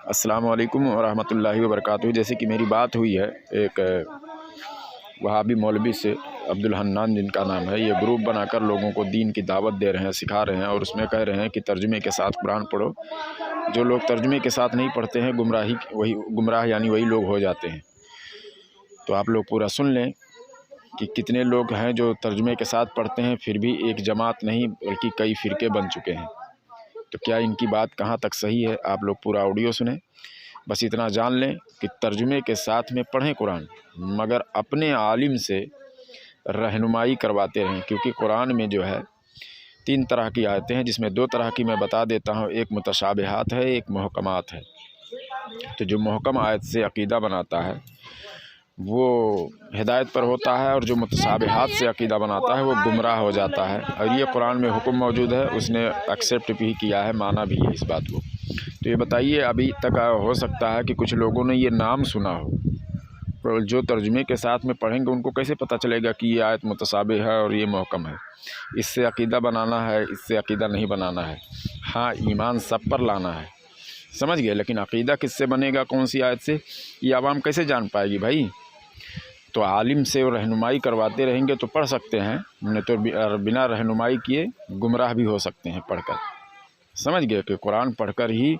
السلام علیکم ورحمۃ اللہ وبرکاتہ۔ جیسے کہ میری بات ہوئی ہے ایک وہابی مولوی سے، عبدالحنان جن کا نام ہے، یہ گروپ بنا کر لوگوں کو دین کی دعوت دے رہے ہیں، سکھا رہے ہیں، اور اس میں کہہ رہے ہیں کہ ترجمے کے ساتھ قرآن پڑھو۔ جو لوگ ترجمے کے ساتھ نہیں پڑھتے ہیں گمراہ یعنی وہی لوگ ہو جاتے ہیں۔ تو آپ لوگ پورا سن لیں کہ کتنے لوگ ہیں جو ترجمے کے ساتھ پڑھتے ہیں، پھر بھی ایک جماعت نہیں بلکہ کئی فرقے بن چکے ہیں۔ تو کیا ان کی بات کہاں تک صحیح ہے؟ آپ لوگ پورا آڈیو سنیں۔ بس اتنا جان لیں کہ ترجمے کے ساتھ میں پڑھیں قرآن، مگر اپنے عالم سے رہنمائی کرواتے رہیں، کیونکہ قرآن میں جو ہے 3 طرح کی آیتیں ہیں، جس میں 2 طرح کی میں بتا دیتا ہوں، ایک متشابہات ہے، ایک محکمات ہے۔ تو جو محکم آیت سے عقیدہ بناتا ہے وہ ہدایت پر ہوتا ہے، اور جو متشابہات سے عقیدہ بناتا ہے وہ گمراہ ہو جاتا ہے۔ اور یہ قرآن میں حکم موجود ہے، اس نے ایکسیپٹ بھی کیا ہے، مانا بھی ہے اس بات کو۔ تو یہ بتائیے، ابھی تک ہو سکتا ہے کہ کچھ لوگوں نے یہ نام سنا ہو، پر جو ترجمے کے ساتھ میں پڑھیں گے ان کو کیسے پتہ چلے گا کہ یہ آیت متشابہ ہے اور یہ محکم ہے؟ اس سے عقیدہ بنانا ہے، اس سے عقیدہ نہیں بنانا ہے۔ ہاں، ایمان سب پر لانا ہے، سمجھ گئے، لیکن عقیدہ کس سے بنے گا، کون سی آیت سے، یہ عوام کیسے جان پائے گی بھائی؟ تو عالم سے رہنمائی کرواتے رہیں گے تو پڑھ سکتے ہیں، نہیں تو بنا رہنمائی کیے گمراہ بھی ہو سکتے ہیں پڑھ کر۔ سمجھ گئے کہ قرآن پڑھ کر ہی،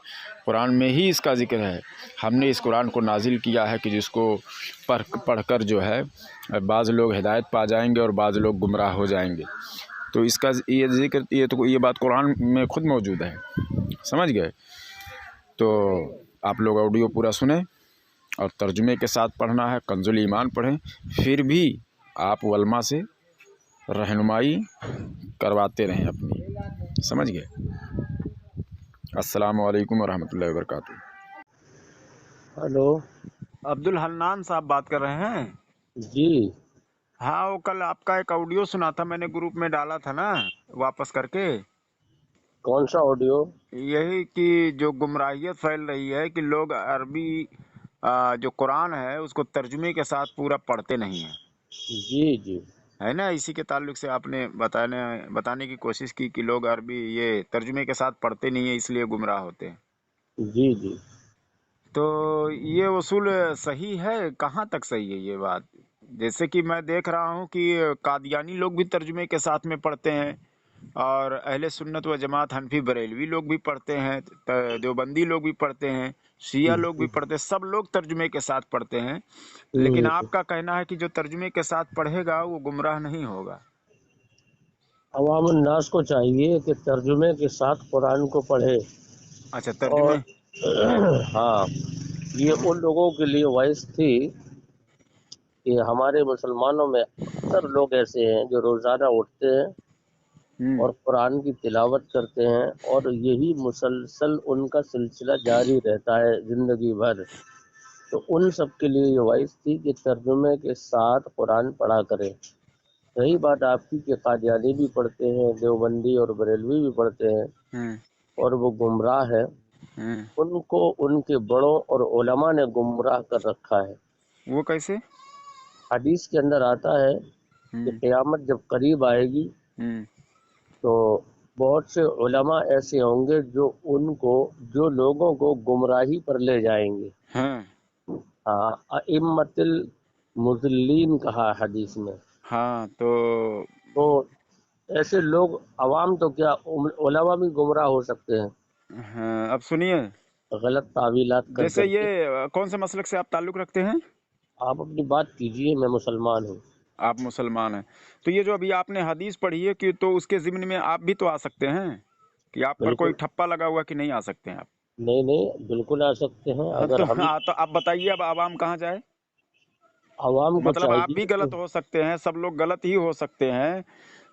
قرآن میں ہی اس کا ذکر ہے۔ ہم نے اس قرآن کو نازل کیا ہے کہ جس کو پڑھ کر جو ہے بعض لوگ ہدایت پا جائیں گے اور بعض لوگ گمراہ ہو جائیں گے۔ تو اس کا یہ ذکر، یہ بات قرآن میں خود موجود ہے، سمجھ گئے۔ تو آپ لوگ آڈیو پورا سنیں اور ترجمے کے ساتھ پڑھنا ہے، کنز الایمان پڑھیں، پھر بھی آپ علماء سے رہنمائی کرواتے رہیں اپنی، سمجھ گئے۔ السلام علیکم ورحمۃ اللہ وبرکاتہ۔ ہلو عبدالحنان صاحب بات کر رہے ہیں؟ جی، ہاں، وہ کل آپ کا ایک آڈیو سنا تھا، میں نے گروپ میں ڈالا تھا نا واپس کر کے، کون سا آڈیو؟ یہی کہ جو گمراہیت پھیل رہی ہے کہ لوگ عربی جو قرآن ہے اس کو ترجمے کے ساتھ پورا پڑھتے نہیں ہیں، جی جی ہے نا؟ اسی کے تعلق سے آپ نے بتانے کی کوشش کی کہ لوگ عربی یہ ترجمے کے ساتھ پڑھتے نہیں ہیں، اس لیے گمراہ ہوتے ہیں۔ جی جی تو یہ اصول صحیح ہے؟ کہاں تک صحیح ہے یہ بات؟ جیسے کہ میں دیکھ رہا ہوں کہ قادیانی لوگ بھی ترجمے کے ساتھ میں پڑھتے ہیں، اور اہل سنت و جماعت حنفی بریلوی لوگ بھی پڑھتے ہیں، دیوبندی لوگ بھی پڑھتے ہیں، شیعہ لوگ بھی پڑھتے ہیں، سب لوگ ترجمے کے ساتھ پڑھتے ہیں۔ لیکن آپ کا کہنا ہے کہ جو ترجمے کے ساتھ پڑھے گا وہ گمراہ نہیں ہوگا۔ عوام الناس کو چاہیے کہ ترجمے کے ساتھ قرآن کو پڑھے، اچھا، اور ترجمے۔ ہاں، یہ ان لوگوں کے لیے وائس تھی کہ ہمارے مسلمانوں میں اکثر لوگ ایسے ہیں جو روزانہ اٹھتے ہیں اور قرآن کی تلاوت کرتے ہیں، اور یہی مسلسل ان کا سلسلہ جاری رہتا ہے زندگی بھر۔ تو ان سب کے لیے یہ وائس تھی کہ ترجمے کے ساتھ قرآن پڑھا کریں۔ رہی بات آپ کی کہ قادیانی بھی پڑھتے ہیں، دیوبندی اور بریلوی بھی پڑھتے ہیں اور وہ گمراہ ہے، ان کو ان کے بڑوں اور علماء نے گمراہ کر رکھا ہے۔ وہ کیسے؟ حدیث کے اندر آتا ہے کہ قیامت جب قریب آئے گی تو بہت سے علماء ایسے ہوں گے جو لوگوں کو گمراہی پر لے جائیں گے۔ ہاں ہاں، ائمۃ المضلین کہا حدیث میں۔ ہاں، تو تو ایسے لوگ، عوام تو کیا، علماء بھی گمراہ ہو سکتے ہیں ہاں، اب سنیے، غلط تعویلات کر جیسے کر کے۔ یہ کون سے مسلک سے آپ تعلق رکھتے ہیں؟ آپ اپنی بات کیجئے، میں مسلمان ہوں۔ آپ مسلمان ہیں، تو یہ جو ابھی آپ نے حدیث پڑھی ہے کہ تو اس کے ضمن میں آپ بھی تو آ سکتے ہیں، کہ آپ پر کوئی بالکل، ٹھپا لگا ہوا کہ نہیں آ سکتے ہیں آپ؟ نہیں نہیں، بالکل آ سکتے ہیں اگر ہم۔ تو آپ بتائیے، اب عوام کہاں جائے؟ عوام کو مطلب آپ چاہیے بھی کہ غلط ہو سکتے ہیں، سب لوگ غلط ہی ہو سکتے ہیں،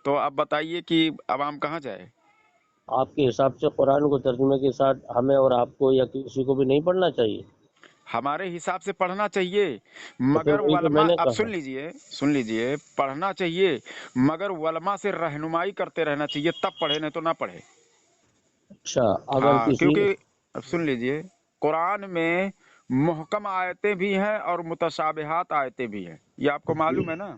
تو آپ بتائیے کہ عوام کہاں جائے؟ آپ کے حساب سے قرآن کو ترجمے کے ساتھ ہمیں اور آپ کو یا کسی کو بھی نہیں پڑھنا چاہیے؟ ہمارے حساب سے پڑھنا چاہیے، تو پھر مگر وہی تو میں علماء، نے اب کہا۔ سن لیجئے، پڑھنا چاہیے مگر علماء سے رہنمائی کرتے رہنا چاہیے، تب پڑھے، نہیں تو نہ پڑھے۔ اچھا، اگر ہاں، کسی، کیونکہ اب سن لیجئے، قرآن میں محکم آیتیں بھی ہیں اور متشابہات آیتیں بھی ہیں، یہ آپ کو معلوم ہے نا؟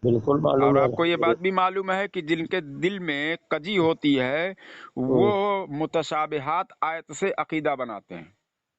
بالکل اور معلوم ہے آپ کو یہ الحمدللہ۔ بات بھی معلوم ہے کہ جن کے دل میں کجی ہوتی ہے وہ متشابہات آیت سے عقیدہ بناتے ہیں،